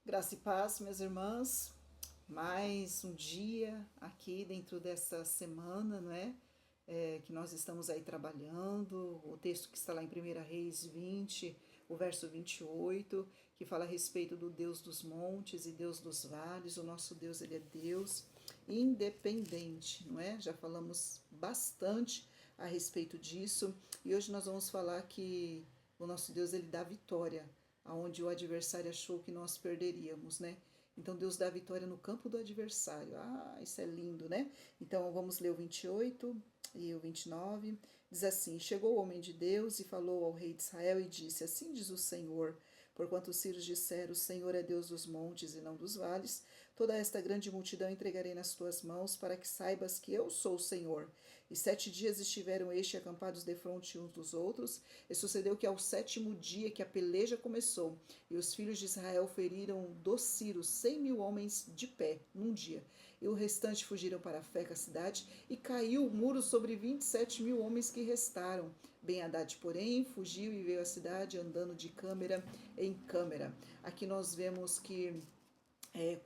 Graça e paz, minhas irmãs. Mais um dia aqui dentro dessa semana, não é? Que nós estamos aí trabalhando. O texto que está lá em 1 Reis 20, o verso 28, que fala a respeito do Deus dos montes e Deus dos vales. O nosso Deus, ele é Deus independente, não é? Já falamos bastante a respeito disso. E hoje nós vamos falar que o nosso Deus, ele dá vitória aonde o adversário achou que nós perderíamos, né? Então Deus dá vitória no campo do adversário. Ah, isso é lindo, né? Então vamos ler o 28 e o 29. Diz assim: Chegou o homem de Deus e falou ao rei de Israel e disse: Assim diz o Senhor, porquanto os filhos disseram: O Senhor é Deus dos montes e não dos vales, toda esta grande multidão entregarei nas tuas mãos, para que saibas que eu sou o Senhor. E 7 dias estiveram acampados defronte uns dos outros, e sucedeu que ao 7º dia que a peleja começou, e os filhos de Israel feriram dos Círios 100.000 homens de pé num dia, e o restante fugiram para a Feca, cidade, e caiu o muro sobre 27.000 homens que restaram. Ben-Hadad, porém, fugiu e veio à cidade andando de câmara em câmara. Aqui nós vemos que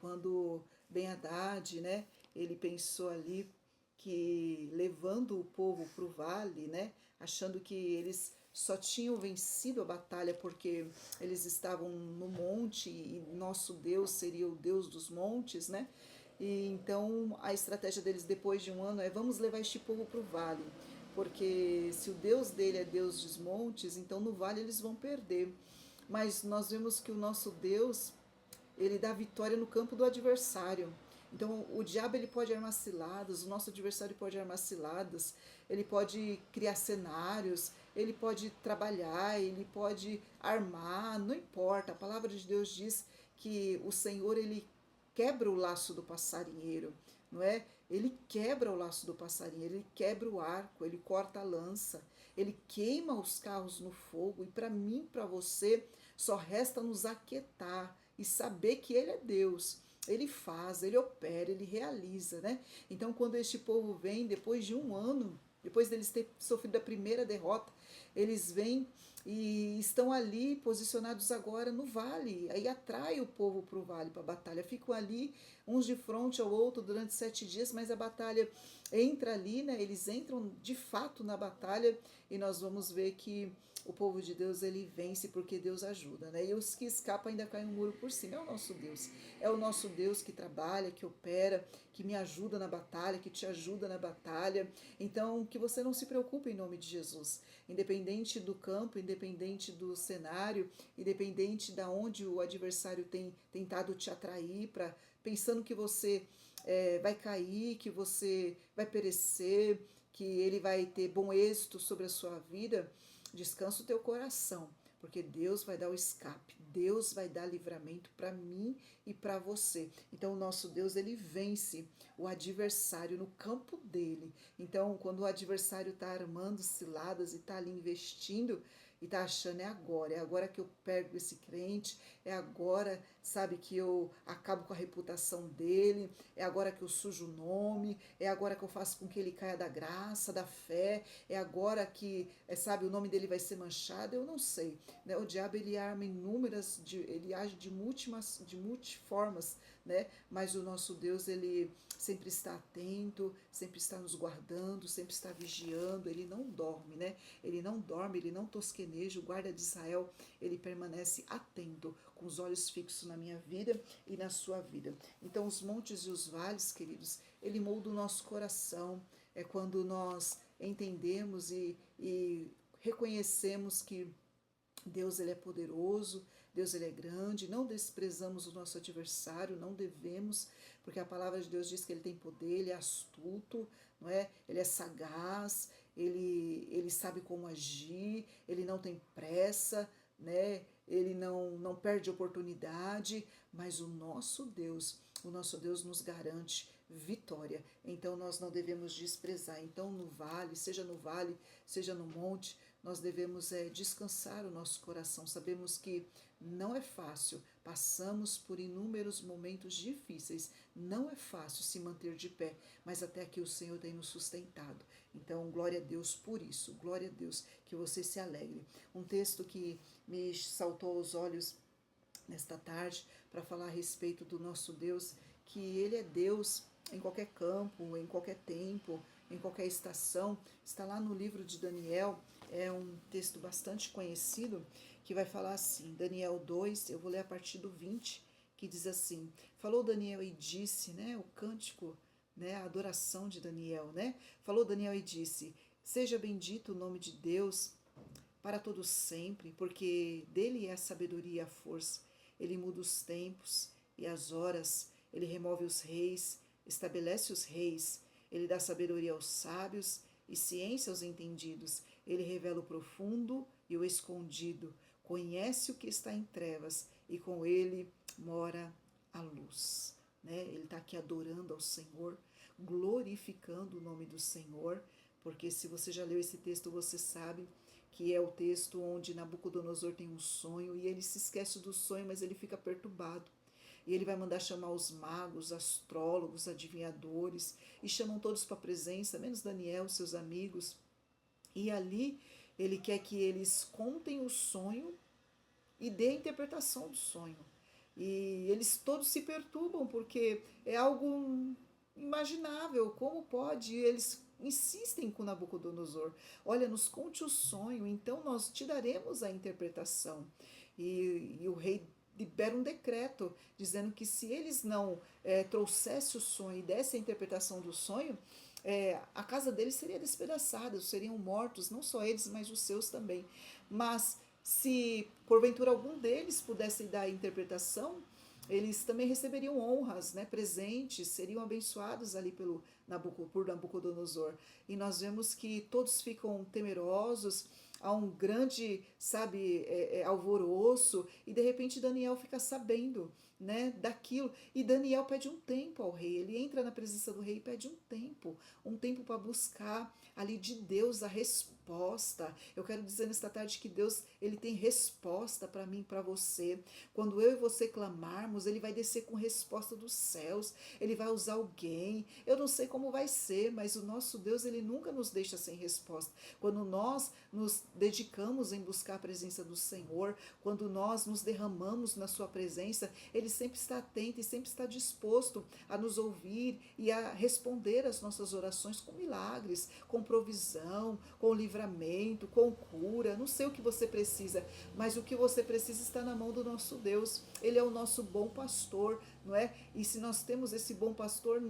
quando Ben-Hadad, né, ele pensou ali que levando o povo para o vale, né, achando que eles só tinham vencido a batalha porque eles estavam no monte e nosso Deus seria o Deus dos montes, né? E então a estratégia deles depois de um ano é: vamos levar este povo para o vale, porque se o Deus dele é Deus dos montes, então no vale eles vão perder. Mas nós vemos que o nosso Deus, ele dá vitória no campo do adversário. Então, o diabo, ele pode armar ciladas, o nosso adversário pode armar ciladas, ele pode criar cenários, ele pode trabalhar, ele pode armar, não importa. A palavra de Deus diz que o Senhor, ele quebra o laço do passarinheiro, não é? Ele quebra o laço do passarinheiro, ele quebra o arco, ele corta a lança, ele queima os carros no fogo. E para mim, para você, só resta nos aquietar e saber que ele é Deus. Ele faz, ele opera, ele realiza, né? Então, quando este povo vem, depois de um ano, depois deles ter sofrido a primeira derrota, eles vêm e estão ali posicionados agora no vale. Aí atrai o povo para o vale, para a batalha. Ficam ali, uns de frente ao outro durante 7 dias, mas a batalha entra ali, né? Eles entram de fato na batalha e nós vamos ver que o povo de Deus, ele vence porque Deus ajuda, né? E os que escapam ainda caem um muro por cima. É o nosso Deus. É o nosso Deus que trabalha, que opera, que me ajuda na batalha, que te ajuda na batalha. Então, que você não se preocupe em nome de Jesus. Independente do campo, independente do cenário, independente de onde o adversário tem tentado te atrair, pensando que você vai cair, que você vai perecer, que ele vai ter bom êxito sobre a sua vida, descansa o teu coração, porque Deus vai dar o escape, Deus vai dar livramento para mim e para você. Então o nosso Deus, ele vence o adversário no campo dele. Então quando o adversário está armando ciladas e está ali investindo e está achando: é agora que eu pego esse crente, é agora, sabe, que eu acabo com a reputação dele, é agora que eu sujo o nome, é agora que eu faço com que ele caia da graça, da fé, é agora que, sabe, o nome dele vai ser manchado. Eu não sei, né? O diabo, ele arma inúmeras, ele age de multiformas, né? Mas o nosso Deus, ele sempre está atento, sempre está nos guardando, sempre está vigiando. Ele não dorme, né? Ele não dorme, ele não tosqueneja. O guarda de Israel, ele permanece atento, com os olhos fixos na minha vida e na sua vida. Então os montes e os vales, queridos, ele molda o nosso coração. É quando nós entendemos e reconhecemos que Deus, ele é poderoso, Deus, ele é grande, não desprezamos o nosso adversário, não devemos, porque a palavra de Deus diz que ele tem poder, ele é astuto, não é? Ele é sagaz, ele sabe como agir, ele não tem pressa, né? Ele não perde oportunidade, mas o nosso Deus nos garante vitória. Então nós não devemos desprezar. Então no vale, seja no monte, nós devemos descansar o nosso coração. Sabemos que não é fácil, passamos por inúmeros momentos difíceis, não é fácil se manter de pé, mas até aqui o Senhor tem nos sustentado. Então, glória a Deus por isso, glória a Deus, que você se alegre. Um texto que me saltou aos olhos nesta tarde para falar a respeito do nosso Deus, que Ele é Deus em qualquer campo, em qualquer tempo, em qualquer estação. Está lá no livro de Daniel, é um texto bastante conhecido, que vai falar assim, Daniel 2, eu vou ler a partir do 20, que diz assim, falou Daniel e disse, né, o cântico, né, a adoração de Daniel, né, falou Daniel e disse, seja bendito o nome de Deus para todos sempre, porque dele é a sabedoria e a força. Ele muda os tempos e as horas, ele remove os reis, estabelece os reis, ele dá sabedoria aos sábios e ciência aos entendidos. Ele revela o profundo e o escondido, conhece o que está em trevas e com ele mora a luz. Né? Ele está aqui adorando ao Senhor, glorificando o nome do Senhor, porque se você já leu esse texto, você sabe que é o texto onde Nabucodonosor tem um sonho e ele se esquece do sonho, mas ele fica perturbado. E ele vai mandar chamar os magos, astrólogos, adivinhadores, e chamam todos para a presença, menos Daniel, seus amigos. E ali ele quer que eles contem o sonho e dê a interpretação do sonho. E eles todos se perturbam, porque é algo imaginável, como pode? Eles insistem com Nabucodonosor, olha, nos conte o sonho, então nós te daremos a interpretação. E o rei libera um decreto dizendo que se eles não trouxessem o sonho e dessem a interpretação do sonho, a casa deles seria despedaçada, seriam mortos, não só eles, mas os seus também. Mas se porventura algum deles pudesse dar a interpretação, eles também receberiam honras, né, presentes, seriam abençoados ali por Nabucodonosor. E nós vemos que todos ficam temerosos, há um grande, sabe, alvoroço, e de repente Daniel fica sabendo, né, daquilo, e Daniel pede um tempo ao rei, ele entra na presença do rei e pede um tempo para buscar ali de Deus a resposta. Eu quero dizer nesta tarde que Deus, ele tem resposta para mim, para você. Quando eu e você clamarmos, ele vai descer com resposta dos céus, ele vai usar alguém, eu não sei como vai ser, mas o nosso Deus, ele nunca nos deixa sem resposta. Quando nós nos dedicamos em buscar a presença do Senhor, quando nós nos derramamos na sua presença, ele sempre está atento e sempre está disposto a nos ouvir e a responder às nossas orações com milagres, com provisão, com livramento, com cura. Não sei o que você precisa, mas o que você precisa está na mão do nosso Deus. Ele é o nosso bom pastor, não é? E se nós temos esse bom pastor,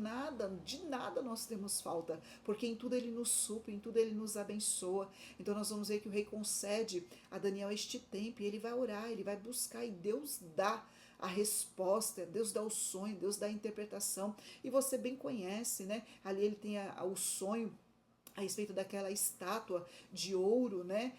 de nada nós temos falta, porque em tudo ele nos supre, em tudo ele nos abençoa. Então nós vamos ver que o rei concede a Daniel este tempo, e ele vai orar, ele vai buscar, e Deus dá a resposta, Deus dá o sonho, Deus dá a interpretação, e você bem conhece, né? Ali ele tem o sonho a respeito daquela estátua de ouro, né?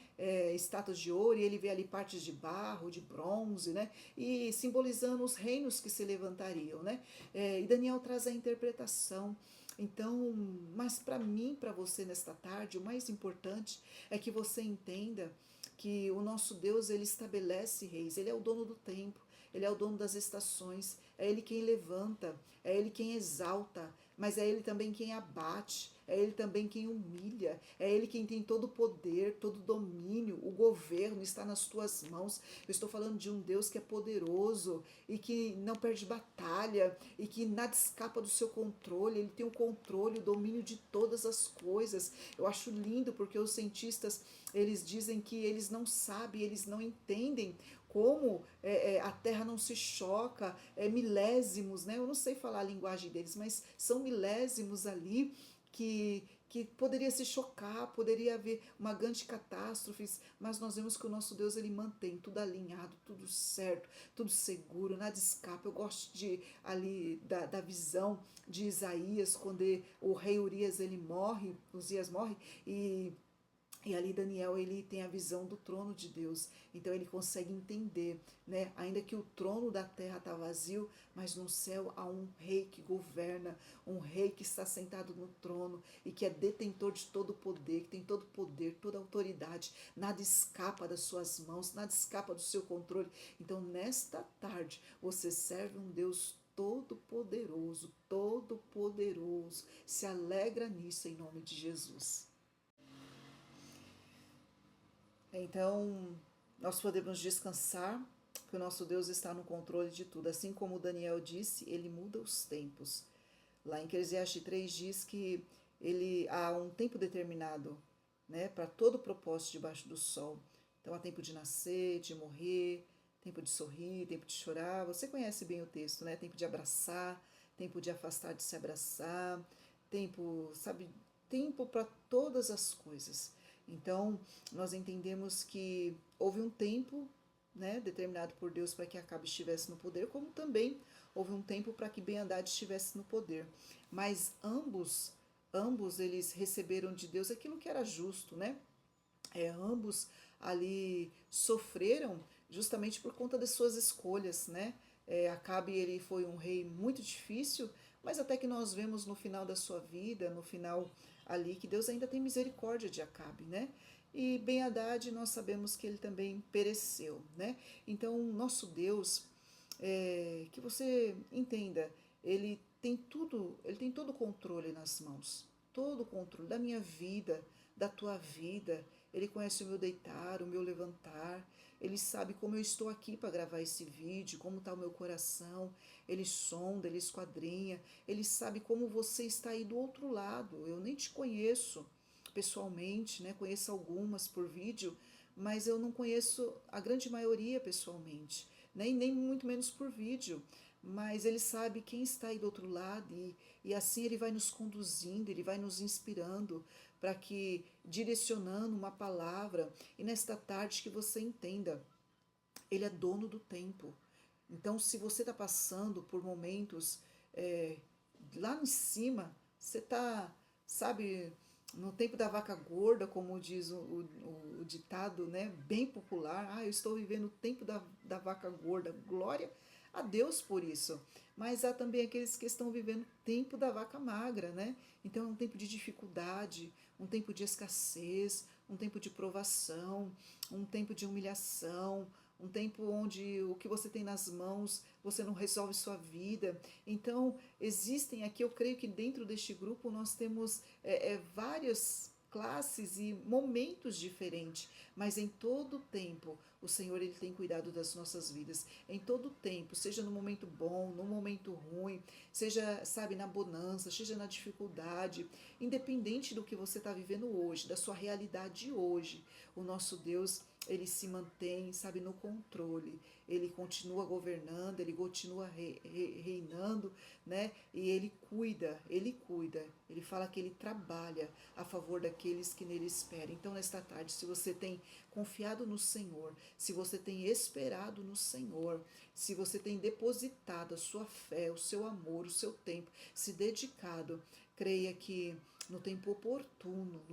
Estátua de ouro, e ele vê ali partes de barro, de bronze, né? E simbolizando os reinos que se levantariam, né? E Daniel traz a interpretação. Então, mas para mim, para você nesta tarde, o mais importante é que você entenda que o nosso Deus, ele estabelece reis, ele é o dono do tempo, ele é o dono das estações, é ele quem levanta, é ele quem exalta, mas é ele também quem abate, é ele também quem humilha, é ele quem tem todo o poder, todo o domínio, o governo está nas tuas mãos. Eu estou falando de um Deus que é poderoso e que não perde batalha e que nada escapa do seu controle, ele tem o controle, o domínio de todas as coisas. Eu acho lindo porque os cientistas, eles dizem que eles não sabem, eles não entendem como a Terra não se choca, milésimos, né? Eu não sei falar a linguagem deles, mas são milésimos ali que poderia se chocar, poderia haver uma grande catástrofe, mas nós vemos que o nosso Deus, ele mantém tudo alinhado, tudo certo, tudo seguro, nada escapa. Eu gosto ali da visão de Isaías, quando o rei Urias, Uzias morre, e ali Daniel, ele tem a visão do trono de Deus, então ele consegue entender, né? Ainda que o trono da terra está vazio, mas no céu há um rei que governa, um rei que está sentado no trono e que é detentor de todo poder, que tem todo poder, toda autoridade, nada escapa das suas mãos, nada escapa do seu controle. Então nesta tarde você serve um Deus todo-poderoso, todo-poderoso, se alegra nisso em nome de Jesus. Então, nós podemos descansar, porque o nosso Deus está no controle de tudo. Assim como Daniel disse, ele muda os tempos. Lá em Eclesiastes 3 diz que ele há um tempo determinado, né, para todo propósito debaixo do sol. Então há tempo de nascer, de morrer, tempo de sorrir, tempo de chorar. Você conhece bem o texto, né? Tempo de abraçar, tempo de afastar de se abraçar, tempo, sabe, tempo para todas as coisas. Então, nós entendemos que houve um tempo, né, determinado por Deus para que Acabe estivesse no poder, como também houve um tempo para que Ben-Hadad estivesse no poder. Mas ambos eles receberam de Deus aquilo que era justo, né? Ambos ali sofreram justamente por conta das suas escolhas, né? Acabe ele foi um rei muito difícil, mas até que nós vemos no final da sua vida, no final ali, que Deus ainda tem misericórdia de Acabe, né? E Ben-Hadad nós sabemos que ele também pereceu, né? Então, nosso Deus, que você entenda, ele tem todo o controle nas mãos, todo o controle da minha vida, da tua vida. Ele conhece o meu deitar, o meu levantar. Ele sabe como eu estou aqui para gravar esse vídeo, como está o meu coração. Ele sonda, ele esquadrinha. Ele sabe como você está aí do outro lado. Eu nem te conheço pessoalmente, né? Conheço algumas por vídeo, mas eu não conheço a grande maioria pessoalmente, né? E nem muito menos por vídeo. Mas ele sabe quem está aí do outro lado e assim ele vai nos conduzindo, ele vai nos inspirando para que, direcionando uma palavra, e nesta tarde que você entenda, ele é dono do tempo. Então, se você está passando por momentos lá em cima, você está, sabe, no tempo da vaca gorda, como diz o ditado, né, bem popular. Eu estou vivendo o tempo da vaca gorda. Glória a Deus por isso. Mas há também aqueles que estão vivendo o tempo da vaca magra, né? Então é um tempo de dificuldade, um tempo de escassez, um tempo de provação, um tempo de humilhação, um tempo onde o que você tem nas mãos, você não resolve sua vida. Então, existem aqui, eu creio que dentro deste grupo nós temos várias classes e momentos diferentes, mas em todo tempo o Senhor ele tem cuidado das nossas vidas, em todo tempo, seja no momento bom, no momento ruim, seja, sabe, na bonança, seja na dificuldade, independente do que você está vivendo hoje, da sua realidade hoje, o nosso Deus ele se mantém, sabe, no controle, ele continua governando, ele continua reinando, né? E ele cuida, ele fala que ele trabalha a favor daqueles que nele esperam. Então, nesta tarde, se você tem confiado no Senhor, se você tem esperado no Senhor, se você tem depositado a sua fé, o seu amor, o seu tempo, se dedicado, creia que no tempo oportuno,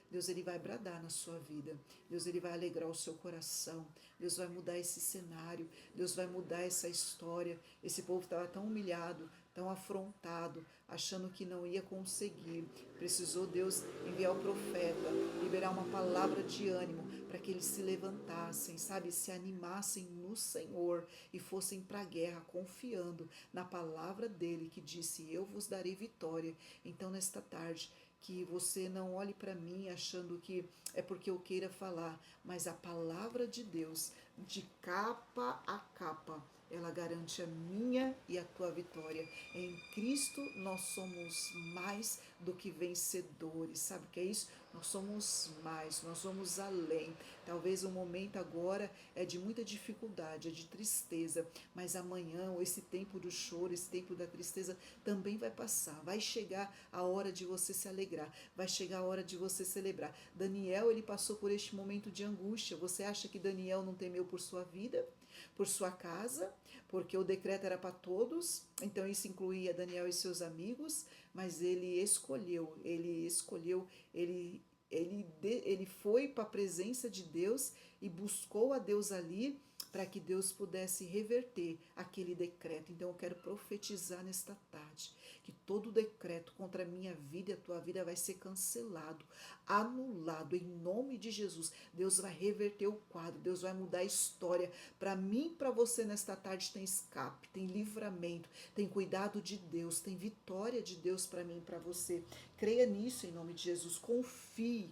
Deus ele vai bradar na sua vida, Deus ele vai alegrar o seu coração, Deus vai mudar esse cenário, Deus vai mudar essa história. Esse povo estava tão humilhado, tão afrontado, achando que não ia conseguir. Precisou Deus enviar o profeta, liberar uma palavra de ânimo para que eles se levantassem, sabe, se animassem no Senhor e fossem para a guerra confiando na palavra dele que disse: eu vos darei vitória. Então, nesta tarde, que você não olhe para mim achando que é porque eu queira falar, mas a palavra de Deus, de capa a capa, ela garante a minha e a tua vitória. Em Cristo nós somos mais do que vencedores. Sabe o que é isso? Nós somos mais, nós vamos além. Talvez o momento agora é de muita dificuldade, é de tristeza, mas amanhã, ou esse tempo do choro, esse tempo da tristeza também vai passar. Vai chegar a hora de você se alegrar, vai chegar a hora de você celebrar. Daniel, ele passou por este momento de angústia. Você acha que Daniel não temeu por sua vida, por sua casa, porque o decreto era para todos, então isso incluía Daniel e seus amigos, mas ele foi para a presença de Deus e buscou a Deus ali para que Deus pudesse reverter aquele decreto. Então eu quero profetizar nesta tarde que todo decreto contra a minha vida e a tua vida vai ser cancelado, anulado em nome de Jesus. Deus vai reverter o quadro, Deus vai mudar a história. Para mim, para você nesta tarde tem escape, tem livramento, tem cuidado de Deus, tem vitória de Deus para mim e para você. Creia nisso em nome de Jesus, confie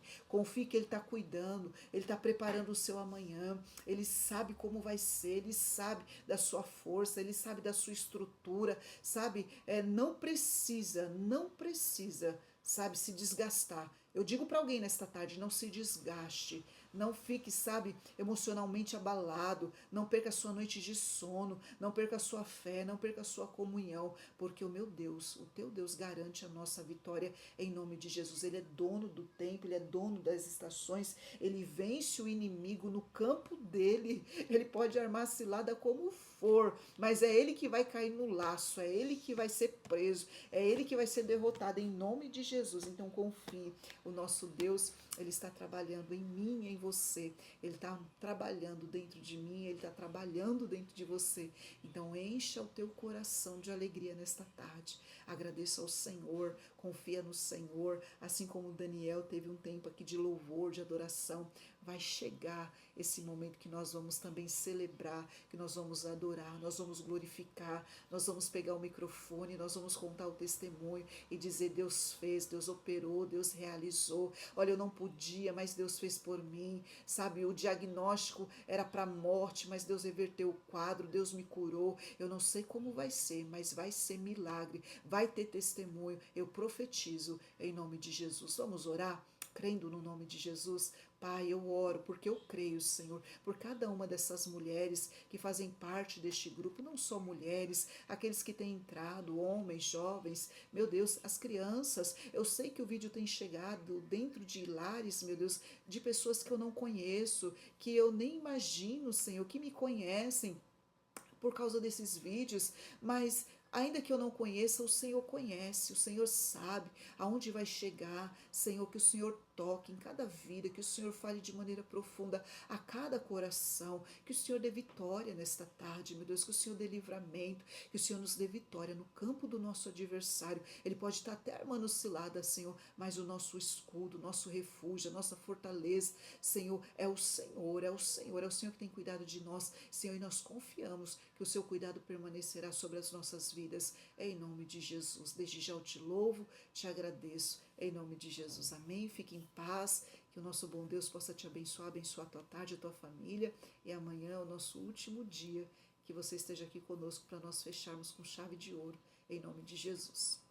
que Ele está cuidando, Ele está preparando o seu seu amanhã, Ele sabe como vai ser, Ele sabe da sua força, Ele sabe da sua estrutura, sabe? Não precisa, sabe, se desgastar. Eu digo para alguém nesta tarde, não se desgaste, não fique, sabe, emocionalmente abalado, não perca a sua noite de sono, não perca a sua fé, não perca a sua comunhão, porque o meu Deus, o teu Deus garante a nossa vitória em nome de Jesus. Ele é dono do tempo, ele é dono das estações, ele vence o inimigo no campo dele, ele pode armar cilada como for, mas é ele que vai cair no laço, é ele que vai ser preso, é ele que vai ser derrotado em nome de Jesus. Então confie, o nosso Deus, ele está trabalhando em mim e em você, ele está trabalhando dentro de mim, ele está trabalhando dentro de você. Então encha o teu coração de alegria nesta tarde, agradeça ao Senhor, confia no Senhor, assim como Daniel teve um tempo aqui de louvor, de adoração. Vai chegar esse momento que nós vamos também celebrar, que nós vamos adorar, nós vamos glorificar, nós vamos pegar o microfone, nós vamos contar o testemunho e dizer: Deus fez, Deus operou, Deus realizou. Olha, eu não podia, mas Deus fez por mim, sabe? O diagnóstico era para morte, mas Deus reverteu o quadro, Deus me curou. Eu não sei como vai ser, mas vai ser milagre, vai ter testemunho. Eu profetizo em nome de Jesus. Vamos orar? Crendo no nome de Jesus. Pai, eu oro porque eu creio, Senhor, por cada uma dessas mulheres que fazem parte deste grupo, não só mulheres, aqueles que têm entrado, homens, jovens, meu Deus, as crianças. Eu sei que o vídeo tem chegado dentro de lares, meu Deus, de pessoas que eu não conheço, que eu nem imagino, Senhor, que me conhecem por causa desses vídeos, mas ainda que eu não conheça, o Senhor conhece, o Senhor sabe aonde vai chegar, Senhor, que o Senhor toque em cada vida, que o Senhor fale de maneira profunda a cada coração, que o Senhor dê vitória nesta tarde, meu Deus, que o Senhor dê livramento, que o Senhor nos dê vitória no campo do nosso adversário. Ele pode estar até armando cilada, Senhor, mas o nosso escudo, o nosso refúgio, a nossa fortaleza, Senhor, é o Senhor, é o Senhor, é o Senhor que tem cuidado de nós, Senhor, e nós confiamos que o seu cuidado permanecerá sobre as nossas vidas, em nome de Jesus. Desde já eu te louvo, te agradeço, em nome de Jesus. Amém. Fique em paz, que o nosso bom Deus possa te abençoar, abençoar a tua tarde, a tua família, e amanhã é o nosso último dia, que você esteja aqui conosco para nós fecharmos com chave de ouro, em nome de Jesus.